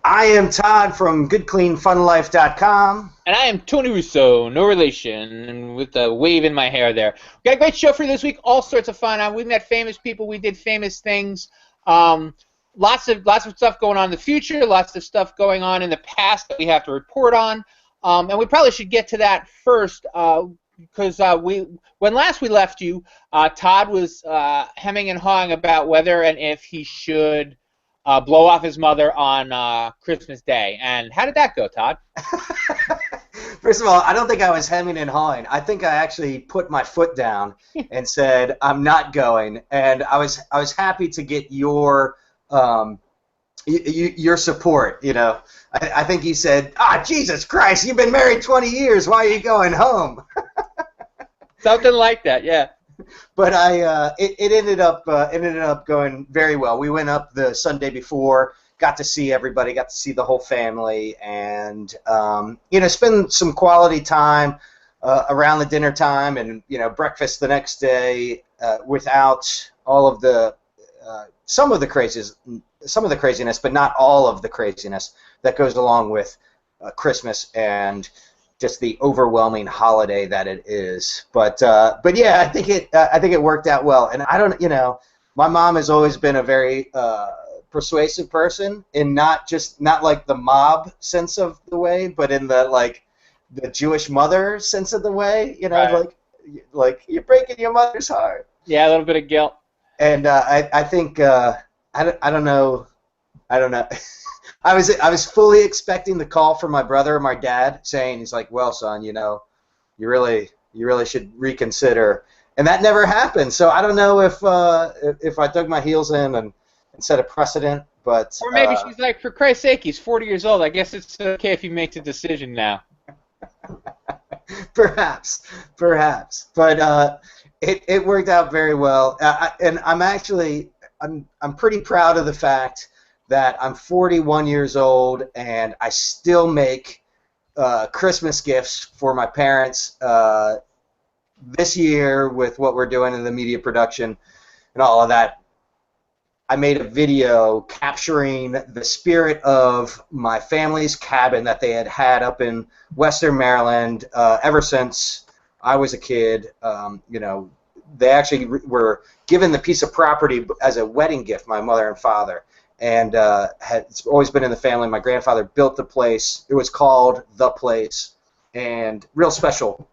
I am Todd from GoodCleanFunLife.com. And I am Tony Rousseau, no relation, and with a wave in my hair there. We got a great show for you this week, all sorts of fun. We met famous people, we did famous things. Lots of stuff going on in the future, lots of stuff going on in the past that we have to report on. And we probably should get to that first, because when last we left you, Todd was hemming and hawing about whether and if he should blow off his mother on Christmas Day. And how did that go, Todd? First of all, I don't think I was hemming and hawing. I think I actually put my foot down and said, I'm not going. And I was happy to get your support, you know. I think you said, Jesus Christ, you've been married 20 years. Why are you going home? Something like that, yeah. But it ended up going very well. We went up the Sunday before, got to see everybody, got to see the whole family, and spend some quality time around the dinner time, and breakfast the next day without all of the some of the craziness, but not all of the craziness that goes along with Christmas and just the overwhelming holiday that it is. But yeah, I think it worked out well. And I don't, my mom has always been a very persuasive person, in not like the mob sense of the way, but in the the Jewish mother sense of the way. Right. like you're breaking your mother's heart. Yeah, a little bit of guilt. And I think I don't know. I was fully expecting the call from my brother or my dad saying, he's like, well, son, you really should reconsider. And that never happened. So I don't know if I dug my heels in and set a precedent. But or maybe she's like, for Christ's sake, he's 40 years old. I guess it's okay if he makes a decision now. Perhaps. But it worked out very well. And I'm pretty proud of the fact that I'm 41 years old and I still make Christmas gifts for my parents this year with what we're doing in the media production and all of that. I made a video capturing the spirit of my family's cabin that they had up in Western Maryland ever since I was a kid. They actually were given the piece of property as a wedding gift, my mother and father. And it's always been in the family. My grandfather built the place. It was called The Place, and real special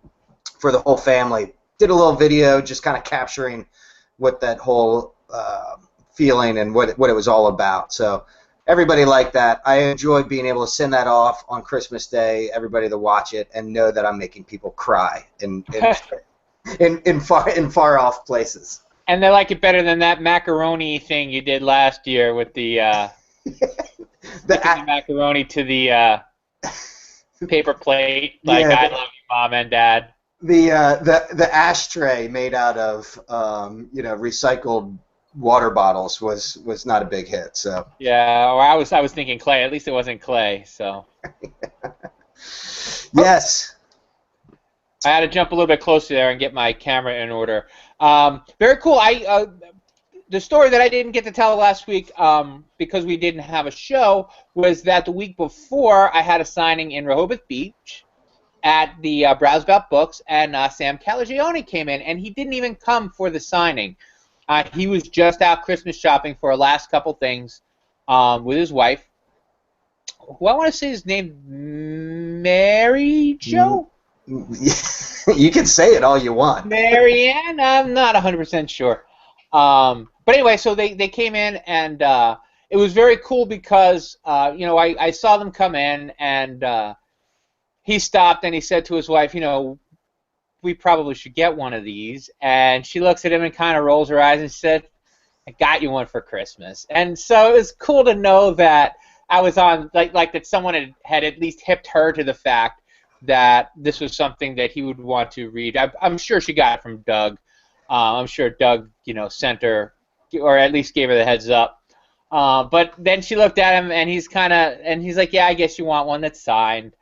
for the whole family. Did a little video just kind of capturing what that whole feeling and what it was all about. So everybody liked that. I enjoyed being able to send that off on Christmas Day, everybody to watch it and know that I'm making people cry in far off places. And they like it better than that macaroni thing you did last year with the macaroni to the paper plate. Like, yeah, I love you, Mom and Dad. The ashtray made out of recycled water bottles was not a big hit. So yeah, or I was thinking clay. At least it wasn't clay. So yes. I had to jump a little bit closer there and get my camera in order. Very cool. The story that I didn't get to tell last week because we didn't have a show was that the week before I had a signing in Rehoboth Beach at the Browsebaut Books, and Sam Calagione came in, and he didn't even come for the signing. He was just out Christmas shopping for a last couple things with his wife, who I want to say his name, Mary Jo? You can say it all you want. Marianne? I'm not 100% sure. But anyway, so they came in, and it was very cool because, I saw them come in, and he stopped and he said to his wife, we probably should get one of these. And she looks at him and kind of rolls her eyes and said, I got you one for Christmas. And so it was cool to know that I was on, like that someone had at least hipped her to the fact that this was something that he would want to read. I'm sure she got it from Doug. I'm sure Doug, sent her, or at least gave her the heads up. But then she looked at him, and he's like, yeah, I guess you want one that's signed.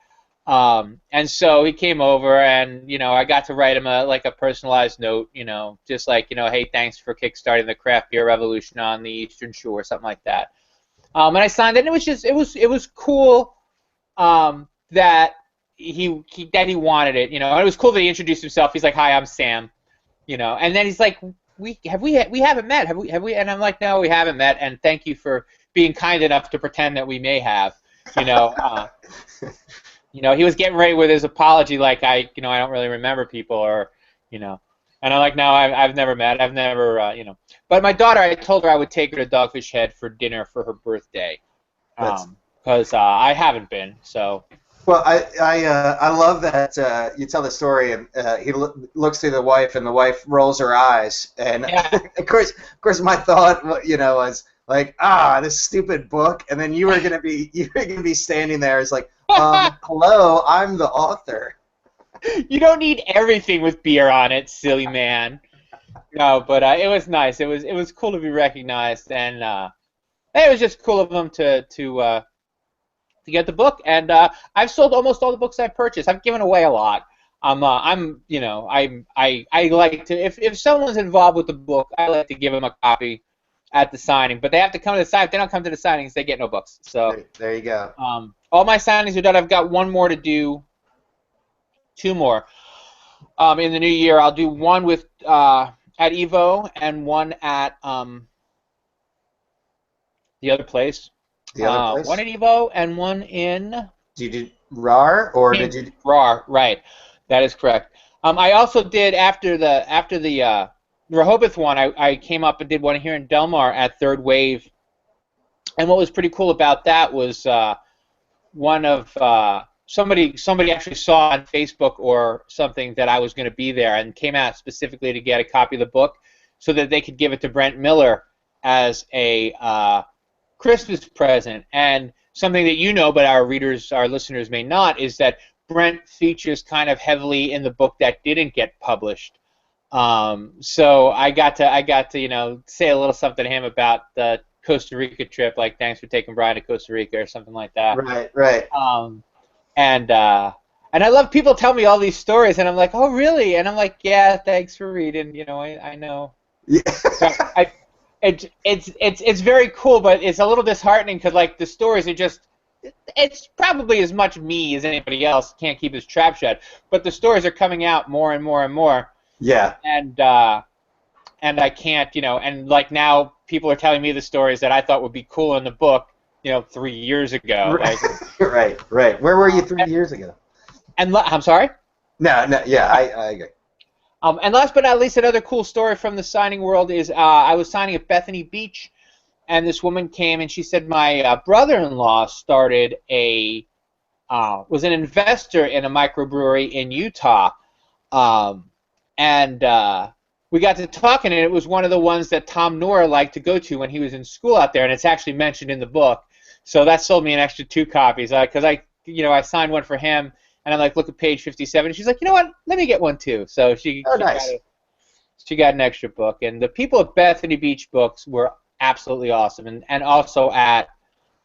And so he came over, and I got to write him a personalized note, just like, hey, thanks for kickstarting the craft beer revolution on the Eastern Shore, something like that. And I signed it. And it was cool that he wanted it. You know, and it was cool that he introduced himself. He's like, "Hi, I'm Sam." You know, and then he's like, we haven't met, have we? And I'm like, no, we haven't met, and thank you for being kind enough to pretend that we may have. You know, he was getting ready with his apology, like I don't really remember people, or and I'm like, no, I've never met, I've never, But my daughter, I told her I would take her to Dogfish Head for dinner for her birthday, because I haven't been, so. Well, I love that you tell the story, and he looks to the wife, and the wife rolls her eyes, and Yeah. of course, my thought, was like, this stupid book, and then you were gonna be standing there as like, hello, I'm the author. You don't need everything with beer on it, silly man. No, but it was nice. It was cool to be recognized, and it was just cool of them to get the book. And I've sold almost all the books I purchased. I've given away a lot. I like to, if someone's involved with the book, I like to give them a copy at the signing. But they have to come to the signing. If they don't come to the signings, they get no books. So there you go. All my signings are done. I've got one more to do. 2 more. In the new year, I'll do one with at Evo and one at the other place. The other place? One at Evo and one in. Did you do RAR or did you? RAR, right? That is correct. I also did after the Rehoboth one. I came up and did one here in Delmar at Third Wave, and what was pretty cool about that was one of somebody actually saw on Facebook or something that I was going to be there and came out specifically to get a copy of the book so that they could give it to Brent Miller as a Christmas present. And something that you know, but our listeners may not, is that Brent features kind of heavily in the book that didn't get published. So I got to say a little something to him about the Costa Rica trip, like thanks for taking Brian to Costa Rica or something like that. Right. And I love people tell me all these stories, and I'm like, oh really? And I'm like, yeah, thanks for reading. I know. Yeah. It's very cool, but it's a little disheartening because like the stories are just. It's probably as much me as anybody else. Can't keep his trap shut, but the stories are coming out more and more and more. Yeah. And I can't, and like now people are telling me the stories that I thought would be cool in the book, 3 years ago. Right. Where were you 3 years ago? And I'm sorry? No, yeah, I agree. And last but not least, another cool story from the signing world is I was signing at Bethany Beach, and this woman came and she said my brother-in-law started was an investor in a microbrewery in Utah, and we got to talking, and it was one of the ones that Tom Nora liked to go to when he was in school out there, and it's actually mentioned in the book. So that sold me an extra 2 copies because I signed one for him, and I'm like, look at page 57. And she's like, you know what? Let me get one too. So she got an extra book, and the people at Bethany Beach Books were absolutely awesome, and also at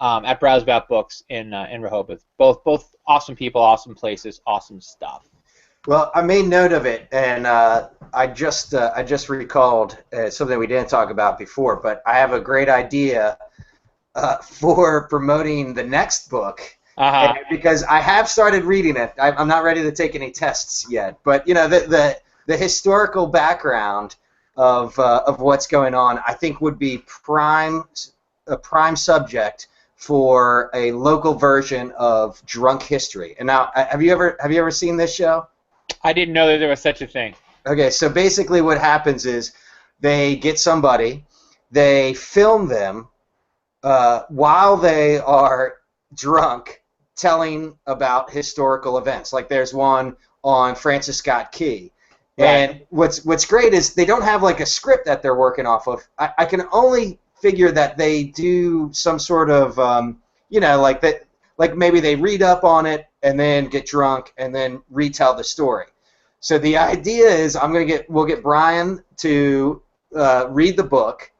Browseabout Books in Rehoboth. Both awesome people, awesome places, awesome stuff. Well, I made note of it, and I just recalled something we didn't talk about before, but I have a great idea for promoting the next book, because I have started reading it. I'm not ready to take any tests yet, but the historical background of what's going on, I think would be a prime subject for a local version of Drunk History. And now, have you ever seen this show? I didn't know that there was such a thing. Okay, so basically what happens is they get somebody, they film them while they are drunk telling about historical events. Like there's one on Francis Scott Key. Right. And what's great is they don't have like a script that they're working off of. I can only figure that they do some sort of, like maybe they read up on it and then get drunk and then retell the story. So the idea is we'll get Brian to read the book.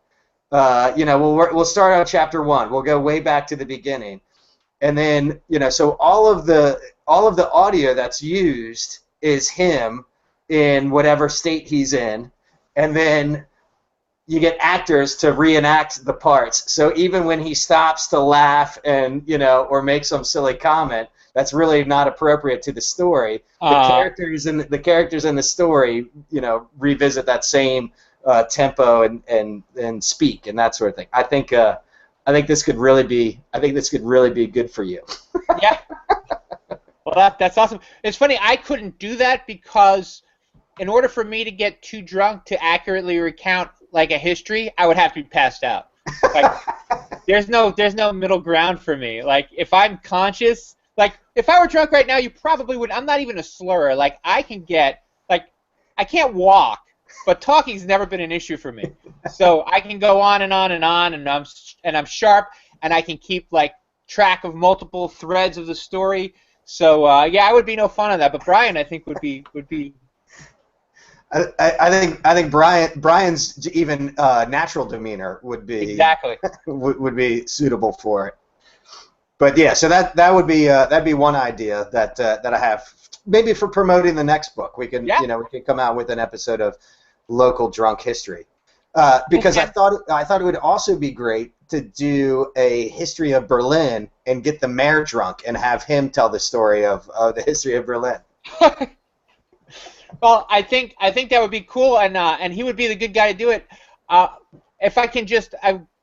We'll start on chapter 1. We'll go way back to the beginning, and then so all of the audio that's used is him in whatever state he's in, and then you get actors to reenact the parts. So even when he stops to laugh and or make some silly comment that's really not appropriate to the story, the characters in the story, revisit that same tempo and speak and that sort of thing. I think this could really be good for you. Yeah. Well, that's awesome. It's funny, I couldn't do that because in order for me to get too drunk to accurately recount like a history, I would have to be passed out. Like, there's no middle ground for me. Like, if I'm conscious, like if I were drunk right now, you probably would. I'm not even a slur. Like, I can't walk, but talking's never been an issue for me. So I can go on and on and on, and I'm sharp, and I can keep like track of multiple threads of the story. So yeah, I would be no fun on that. But Brian, I think would be. I think Brian's even natural demeanor would be exactly would be suitable for it. But yeah, so that would be that'd be one idea that I have. Maybe for promoting the next book, we can we can come out with an episode of local drunk history. Because I thought it would also be great to do a history of Berlin and get the mayor drunk and have him tell the story of the history of Berlin. Well, I think that would be cool, and he would be the good guy to do it. If I can just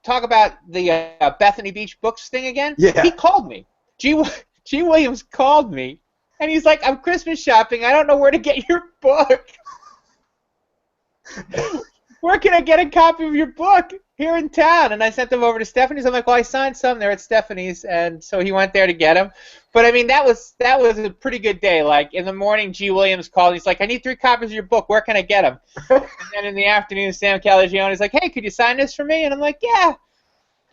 talk about the Bethany Beach Books thing again. Yeah. He called me. G. Williams called me, and he's like, "I'm Christmas shopping. I don't know where to get your book. Where can I get a copy of your book here in town?" And I sent them over to Stephanie's. I'm like, "Well, I signed some there at Stephanie's," and so he went there to get them. But I mean, that was a pretty good day. Like in the morning, G. Williams called. He's like, "I need 3 copies of your book. Where can I get them?" And then in the afternoon, Sam Calagione is like, "Hey, could you sign this for me?" And I'm like, "Yeah,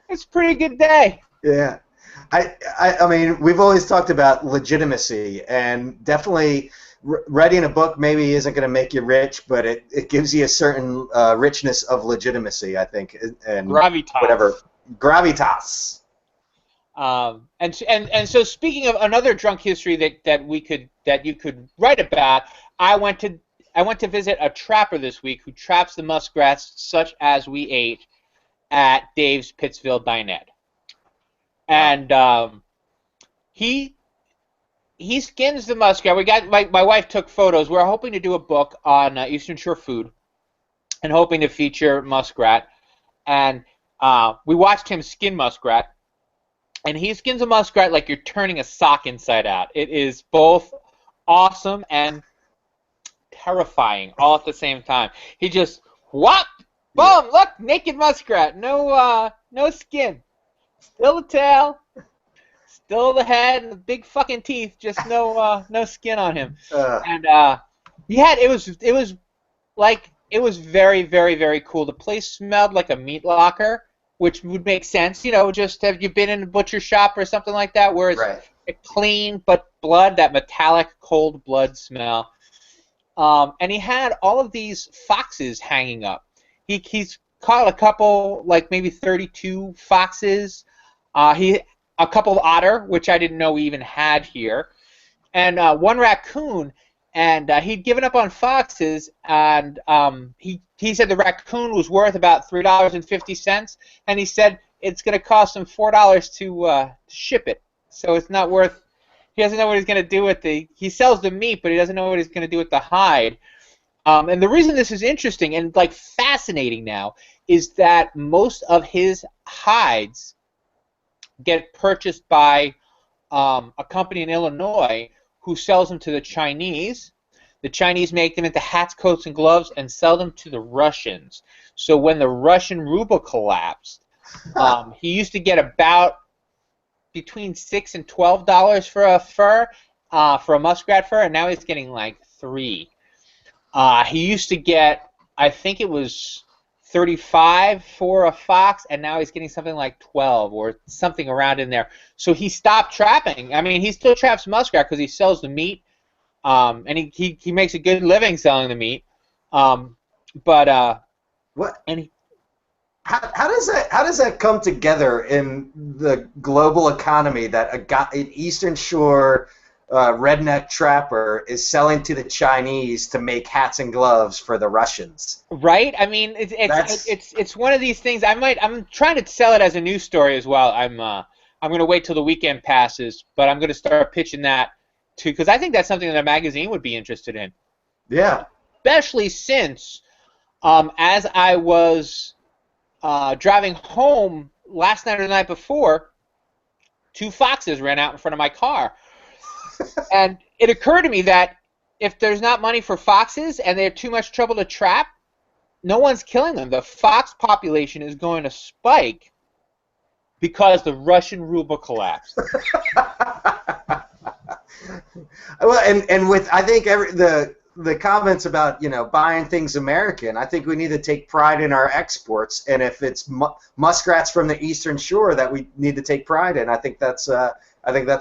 it's a pretty good day." Yeah, I mean, we've always talked about legitimacy, and definitely writing a book maybe isn't going to make you rich, but it gives you a certain richness of legitimacy, I think, and gravitas. Whatever gravitas. And so speaking of another drunk history that you could write about, I went to visit a trapper this week who traps the muskrats such as we ate at Dave's Pittsville Dinette, and he skins the muskrat. We got my wife took photos. We're hoping to do a book on Eastern Shore food, and hoping to feature muskrat, and we watched him skin muskrat. And he skins a muskrat like you're turning a sock inside out. It is both awesome and terrifying all at the same time. He just whop, boom, look, naked muskrat, no skin, still the tail, still the head, and the big fucking teeth, just no skin on him. And it was very, very, very cool. The place smelled like a meat locker, which would make sense, just have you been in a butcher shop or something like that, where it's a clean but blood, that metallic cold blood smell. And he had all of these foxes hanging up. He's caught a couple, like maybe 32 foxes. A couple of otter, which I didn't know we even had here, and one raccoon. And he'd given up on foxes, and he said the raccoon was worth about $3.50, and he said it's going to cost him $4 to ship it. So it's not worth. He doesn't know what he's going to do with he sells the meat, but he doesn't know what he's going to do with the hide. And the reason this is interesting and like fascinating now is that most of his hides get purchased by a company in Illinois who sells them to the Chinese. The Chinese make them into hats, coats, and gloves and sell them to the Russians. So when the Russian ruble collapsed, he used to get about between $6 and $12 for a fur, for a muskrat fur, and now he's getting like $3. He used to get, I think it was $35 for a fox, and now he's getting something like $12 or something around in there. So he stopped trapping. I mean, he still traps muskrat because he sells the meat, and he makes a good living selling the meat. But what? And how does that come together in the global economy that an Eastern Shore redneck trapper is selling to the Chinese to make hats and gloves for the Russians. Right? I mean, it's one of these things. I'm trying to sell it as a news story as well. I'm going to wait till the weekend passes, but I'm going to start pitching that too, because I think that's something that a magazine would be interested in. Yeah. Especially since, as I was driving home last night or the night before, 2 foxes ran out in front of my car. And it occurred to me that if there's not money for foxes and they're too much trouble to trap, no one's killing them. The fox population is going to spike because the Russian ruble collapsed. Well, and with I think the comments about buying things American, I think we need to take pride in our exports, and if it's muskrats from the Eastern Shore that we need to take pride in, I think that's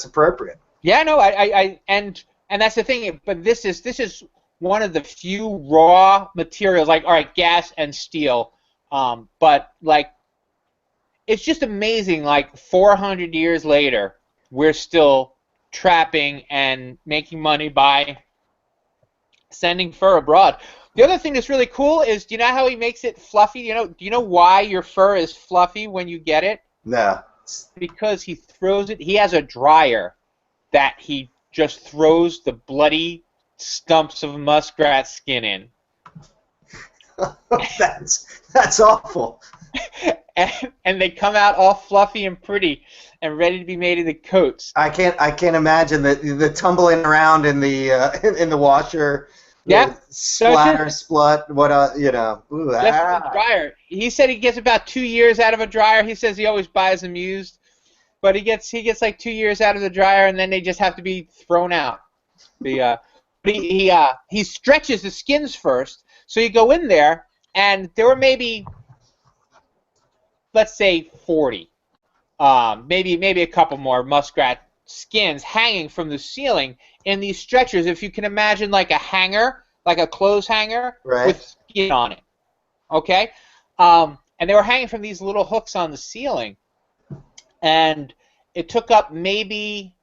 appropriate. Yeah, no, and that's the thing. But this is one of the few raw materials, like, all right, gas and steel, but like, it's just amazing. Like 400 years later, we're still trapping and making money by sending fur abroad. The other thing that's really cool is, do you know how he makes it fluffy? Do you know why your fur is fluffy when you get it? No. Because he throws it. He has a dryer that he just throws the bloody stumps of muskrat skin in. That's awful. And they come out all fluffy and pretty and ready to be made into coats. I can't imagine the tumbling around in the washer. Yeah. Splatter, splut. What Ooh, that's the dryer. He said he gets about 2 years out of a dryer. He says he always buys them used. But he gets like 2 years out of the dryer, and then they just have to be thrown out. He stretches the skins first, so you go in there, and there were maybe, let's say, 40, maybe a couple more muskrat skins hanging from the ceiling in these stretchers. If you can imagine, like a hanger, like a clothes hanger, right, with skin on it. Okay, and they were hanging from these little hooks on the ceiling. And it took up maybe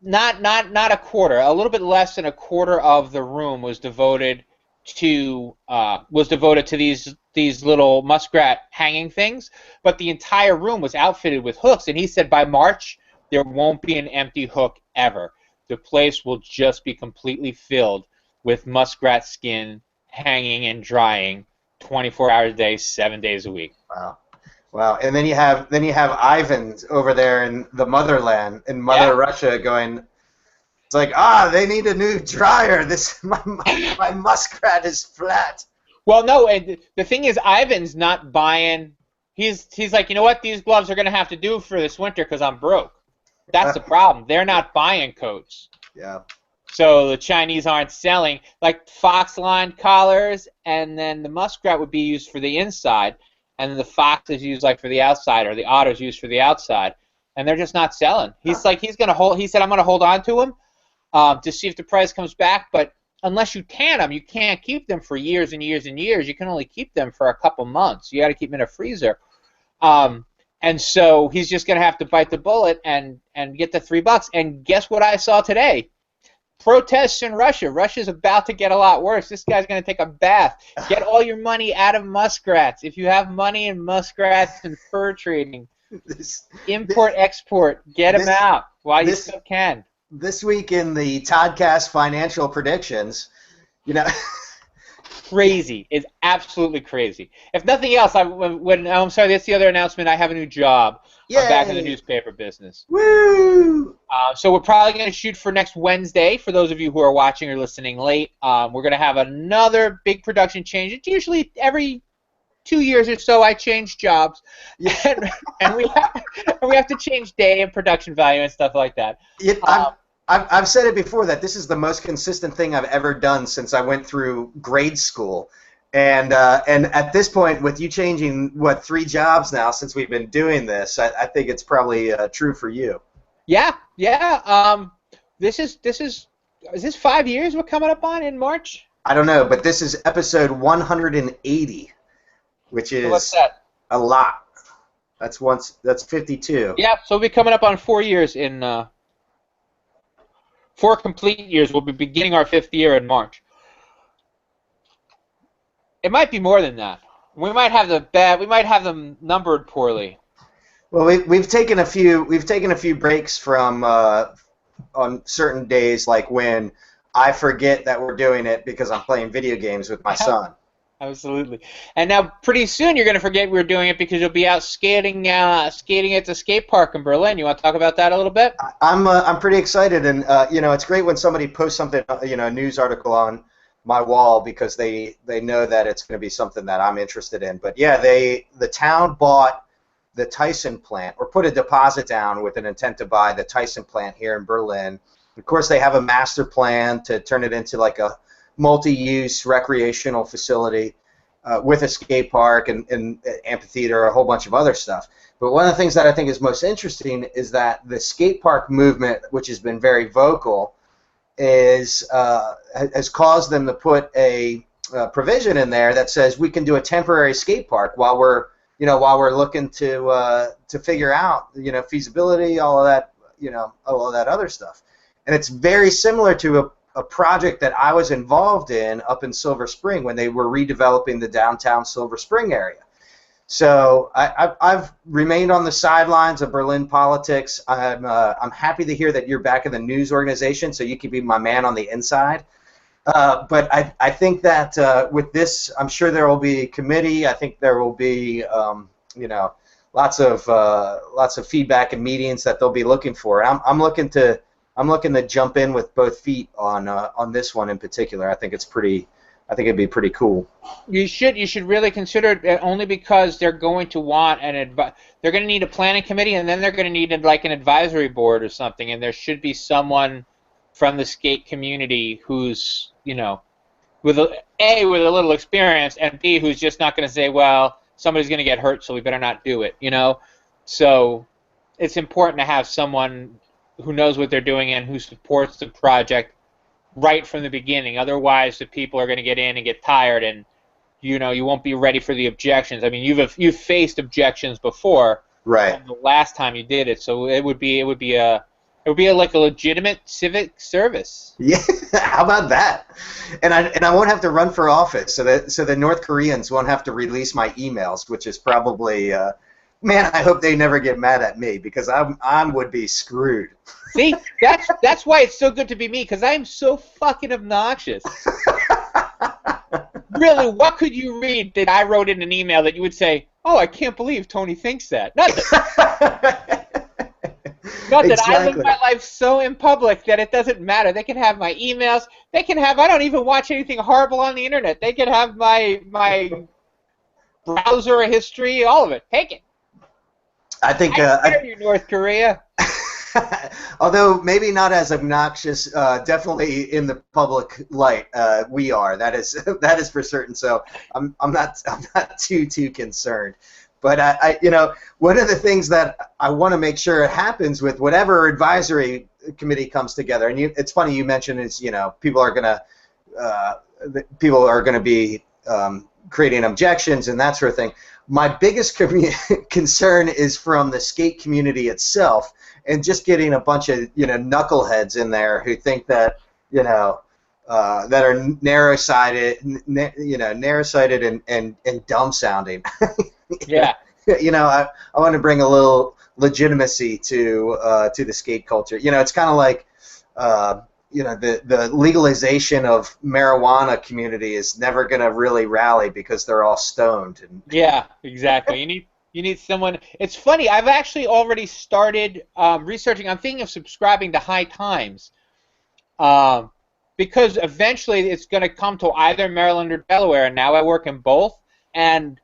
not a quarter, a little bit less than a quarter of the room was devoted to these little muskrat hanging things, but the entire room was outfitted with hooks. And he said by March there won't be an empty hook ever. The place will just be completely filled with muskrat skin hanging and drying 24 hours a day, 7 days a week. Wow, and then you have Ivan over there in the motherland, in Mother Russia, going, it's like, they need a new dryer. My muskrat is flat. Well, no, and the thing is, Ivan's not buying. He's like, you know what? These gloves are going to have to do for this winter because I'm broke. That's the problem. They're not buying coats. Yeah. So the Chinese aren't selling, like fox-lined collars, and then the muskrat would be used for the inside. And the fox is used like for the outside, or the otter's used for the outside, and they're just not selling. He's like, he's gonna hold. He said, I'm gonna hold on to them to see if the price comes back. But unless you tan them, you can't keep them for years and years and years. You can only keep them for a couple months. You got to keep them in a freezer. And so he's just gonna have to bite the bullet and get the $3. And guess what I saw today? Protests in Russia. Russia's about to get a lot worse. This guy's going to take a bath. Get all your money out of muskrats. If you have money in muskrats and fur trading, import, export, get them out while you still can. This week in the Todcast financial predictions, crazy. It's absolutely crazy. If nothing else, I'm sorry, that's the other announcement. I have a new job. Yay. I'm back in the newspaper business. Woo! So we're probably going to shoot for next Wednesday, for those of you who are watching or listening late. We're going to have another big production change. It's usually every 2 years or so I change jobs. and we have to change day and production value and stuff like that. I've said it before that this is the most consistent thing I've ever done since I went through grade school. And at this point, with you changing, 3 jobs now since we've been doing this, I think it's probably true for you. Yeah. This is 5 years we're coming up on in March? I don't know, but this is episode 180, which is what's that? A lot. That's 52. Yeah, so we'll be coming up on 4 years in 4 complete years. We'll be beginning our 5th year in March. It might be more than that. We might have them numbered poorly. Well, we've taken a few breaks from on certain days, like when I forget that we're doing it because I'm playing video games with my son. Absolutely. And now pretty soon you're going to forget we're doing it because you'll be out skating at the skate park in Berlin. You want to talk about that a little bit? I'm pretty excited, and it's great when somebody posts something, a news article on my wall, because they know that it's going to be something that I'm interested in. But yeah, the town bought the Tyson plant, or put a deposit down with an intent to buy the Tyson plant here in Berlin. Of course, they have a master plan to turn it into like a multi-use recreational facility with a skate park and amphitheater, a whole bunch of other stuff. But one of the things that I think is most interesting is that the skate park movement, which has been very vocal, has caused them to put a provision in there that says we can do a temporary skate park while we're looking to figure out feasibility, all of that other stuff. And it's very similar to a project that I was involved in up in Silver Spring when they were redeveloping the downtown Silver Spring area. So I've remained on the sidelines of Berlin politics. I'm happy to hear that you're back in the news organization, so you can be my man on the inside. But I think that with this, I'm sure there will be a committee. I think there will be lots of feedback and meetings that they'll be looking for. I'm looking to jump in with both feet on this one in particular. I think it'd be pretty cool. You should really consider it, only because they're going to want they're going to need a planning committee, and then they're going to need like an advisory board or something, and there should be someone from the skate community who's with a little experience, and B, who's just not going to say, well, somebody's going to get hurt, so we better not do it. So it's important to have someone who knows what they're doing and who supports the project right from the beginning. Otherwise, the people are going to get in and get tired, and you won't be ready for the objections. I mean, you've faced objections before, right? The last time you did it, so it would be like a legitimate civic service. Yeah, how about that? And I won't have to run for office, so the North Koreans won't have to release my emails, which is probably. Man, I hope they never get mad at me, because I would be screwed. See, that's why it's so good to be me, because I'm so fucking obnoxious. Really, what could you read that I wrote in an email that you would say, "Oh, I can't believe Tony thinks that"? Nothing. Not that exactly. I live my life so in public that it doesn't matter. They can have my emails. They can have. I don't even watch anything horrible on the internet. They can have my browser history, all of it. Take it. I think I hear you, North Korea. Although maybe not as obnoxious, definitely in the public light, we are. That is for certain. So I'm not too concerned. But one of the things that I want to make sure it happens with whatever advisory committee comes together, and it's funny you mentioned is people are gonna be creating objections and that sort of thing. My biggest concern is from the skate community itself, and just getting a bunch of knuckleheads in there who think that that are narrow-sighted and dumb-sounding. Yeah. I want to bring a little legitimacy to the skate culture. It's kind of like the legalization of marijuana community is never going to really rally because they're all stoned. Yeah, exactly. You need someone. It's funny. I've actually already started researching. I'm thinking of subscribing to High Times, because eventually it's going to come to either Maryland or Delaware. And now I work in both, and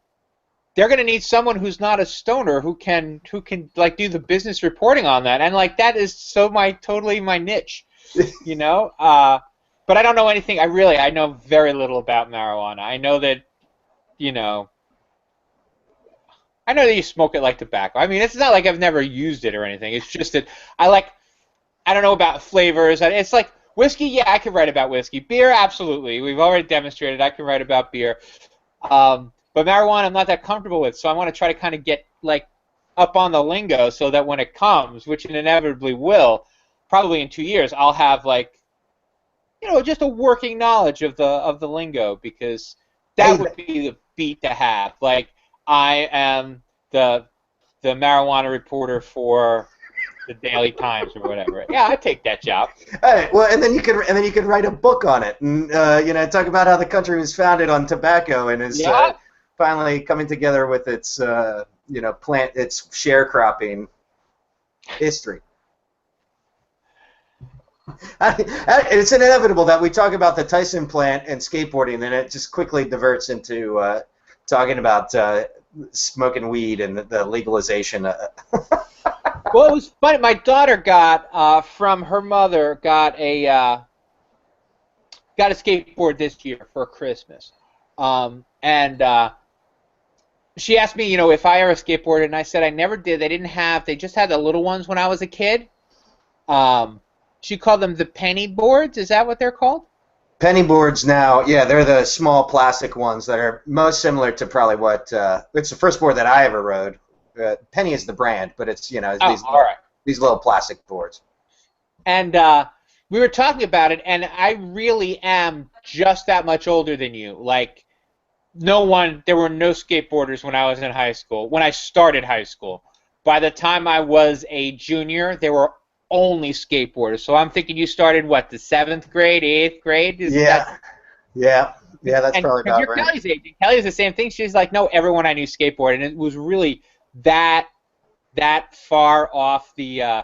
they're going to need someone who's not a stoner who can like do the business reporting on that. And like that is totally my niche. But I don't know anything. I know very little about marijuana. I know that, I know that you smoke it like tobacco. I mean, it's not like I've never used it or anything. It's just that I don't know about flavors. It's like whiskey. Yeah, I can write about whiskey. Beer, absolutely. We've already demonstrated I can write about beer. But marijuana, I'm not that comfortable with. So I want to try to kind of get like up on the lingo so that when it comes, which it inevitably will, probably in 2 years, I'll have like, just a working knowledge of the lingo, because that Hey, would be the beat to have. Like, I am the marijuana reporter for the Daily Times or whatever. Yeah, I'd take that job. hey, well, and then you could write a book on it, and talk about how the country was founded on tobacco and is Yeah. finally coming together with its its sharecropping history. It's inevitable that we talk about the Tyson plant and skateboarding, and it just quickly diverts into talking about smoking weed and the legalization. Well, it was funny. My daughter got from her mother got a skateboard this year for Christmas, and she asked me, if I ever skateboarded, and I said I never did. They just had the little ones when I was a kid. She called them the penny boards. Is that what they're called? Penny boards now, yeah, they're the small plastic ones that are most similar to probably what it's the first board that I ever rode. Penny is the brand, but it's these little plastic boards. And we were talking about it, and I really am just that much older than you. Like, there were no skateboarders when I was in high school. When I started high school, by the time I was a junior, there were only skateboarders. So I'm thinking you started what, the 7th grade, 8th grade? Yeah, that's probably about you're right. Kelly's age. Kelly's the same thing. She's like, no, everyone I knew skateboarded, and it was really that far off the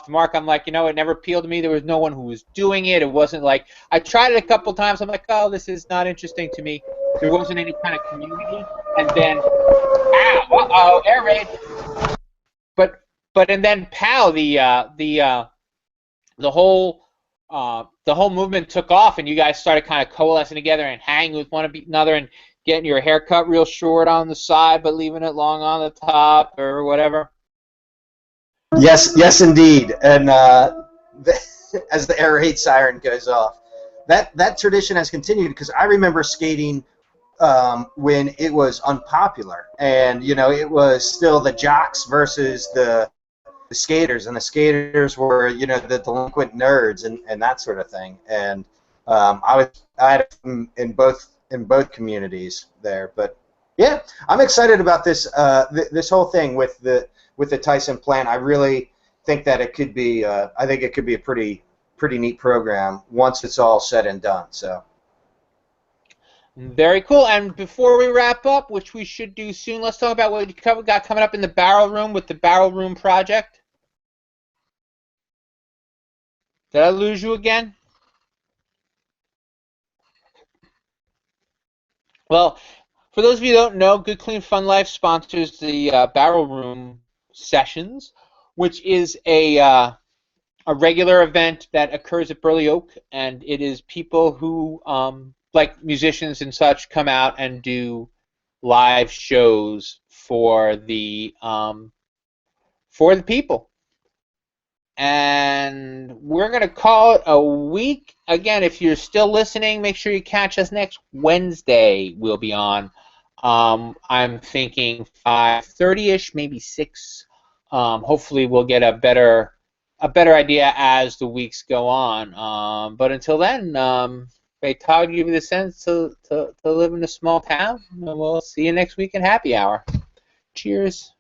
mark. I'm like, it never appealed to me. There was no one who was doing it. It wasn't like, I tried it a couple times. I'm like, oh, this is not interesting to me. There wasn't any kind of community. And then, air raid. And then POW, the whole movement took off, and you guys started kind of coalescing together and hanging with one another and getting your hair cut real short on the side but leaving it long on the top or whatever. Yes, indeed. And as the air raid siren goes off, that tradition has continued, because I remember skating when it was unpopular, and it was still the jocks versus the skaters, and the skaters were the delinquent nerds and that sort of thing. And I had it in both communities there. But yeah, I'm excited about this this whole thing with the Tyson plant. I really think that it could be I think it could be a pretty neat program once it's all said and done. So very cool. And before we wrap up, which we should do soon, let's talk about what we got coming up in the Barrel Room with the Barrel Room Project. Did I lose you again? Well, for those of you who don't know, Good Clean Fun Life sponsors the Barrel Room Sessions, which is a regular event that occurs at Burley Oak, and it is people who, like musicians and such, come out and do live shows for the people. And we're going to call it a week. Again, if you're still listening, make sure you catch us next Wednesday. We'll be on. I'm thinking 5:30ish, maybe 6. Hopefully we'll get a better idea as the weeks go on. But until then, Todd, give you the sense to live in a small town. And we'll see you next week in Happy Hour. Cheers.